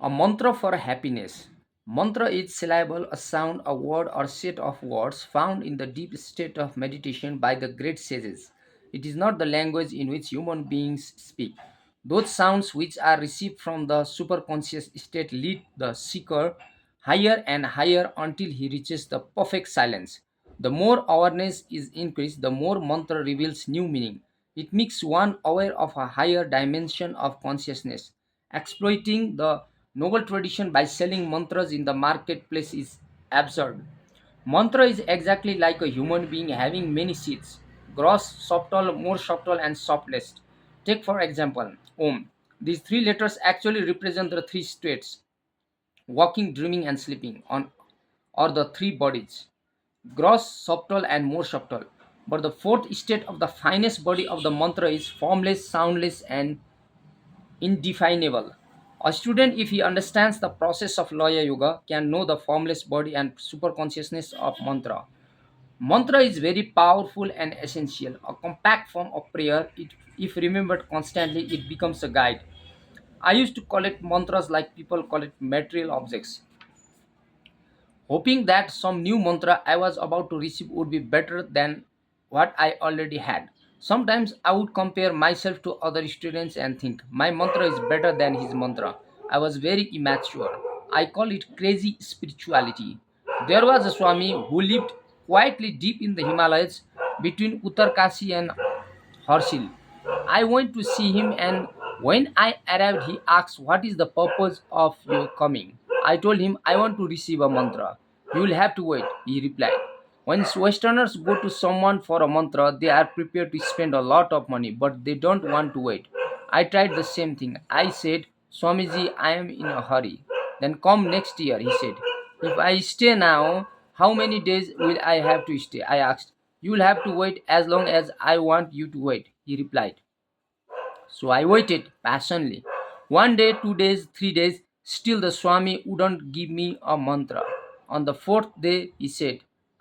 A mantra for happiness. Mantra is syllable, a sound, a word, or set of words found in the deep state of meditation by the great sages. It is not the language in which human beings speak. Those sounds which are received from the superconscious state lead the seeker higher and higher until he reaches the perfect silence. The more awareness is increased, the more mantra reveals new meaning. It makes one aware of a higher dimension of consciousness. Exploiting the noble tradition by selling mantras in the marketplace is absurd. Mantra is exactly like a human being having many seeds gross, subtle, more subtle, and subtlest. Take, for example, Om. These three letters actually represent the three states walking, dreaming, and sleeping, or the three bodies gross, subtle, and more subtle. But the fourth state of the finest body of the mantra is formless, soundless, and indefinable. A student, if he understands the process of Laya Yoga, can know the formless body and superconsciousness of mantra. Mantra is very powerful and essential. A compact form of prayer, if remembered constantly, it becomes a guide. I used to collect mantras like people collect material objects, hoping that some new mantra I was about to receive would be better than what I already had. Sometimes I would compare myself to other students and think my mantra is better than his mantra. I was very immature. I call it crazy spirituality. There was a Swami who lived quietly deep in the Himalayas between Uttarkasi and Harshil. I went to see him, and when I arrived, he asked, "What is the purpose of your coming?" I told him, "I want to receive a mantra." "You will have to wait," he replied. When Westerners go to someone for a mantra, they are prepared to spend a lot of money, but they don't want to wait. I tried the same thing. I said, "Swamiji, I am in a hurry." "Then come next year," he said. "If I stay now, how many days will I have to stay?" I asked. "You will have to wait as long as I want you to wait," he replied. So I waited patiently. 1 day, 2 days, 3 days, still the Swami wouldn't give me a mantra. On the fourth day, he said,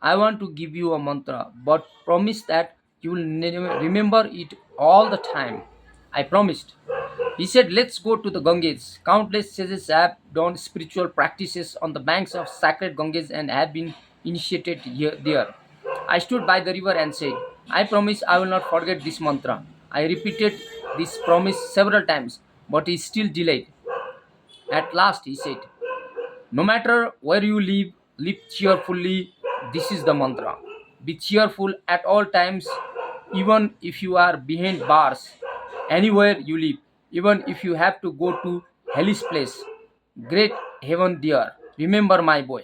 "I want to give you a mantra, but promise that you will remember it all the time." I promised. He said, "Let's go to the Ganges." Countless sages have done spiritual practices on the banks of sacred Ganges and have been initiated there. I stood by the river and said, "I promise I will not forget this mantra." I repeated this promise several times, but he still delayed. At last, he said, "No matter where you live cheerfully. This is the mantra. Be cheerful at all times, even if you are behind bars, anywhere you live, even if you have to go to hellish place, great heaven there. Remember, my boy,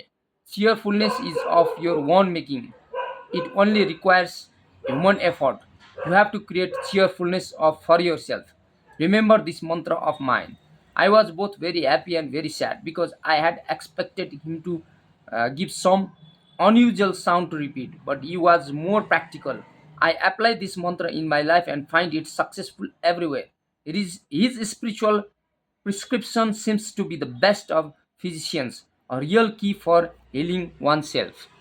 cheerfulness is of your own making. It only requires human effort. You have to create cheerfulness for yourself. Remember this mantra of mine." I was both very happy and very sad because I had expected him to give some unusual sound to repeat, but he was more practical. I apply this mantra in my life and find it successful everywhere. It is his spiritual prescription seems to be the best of physicians, a real key for healing oneself.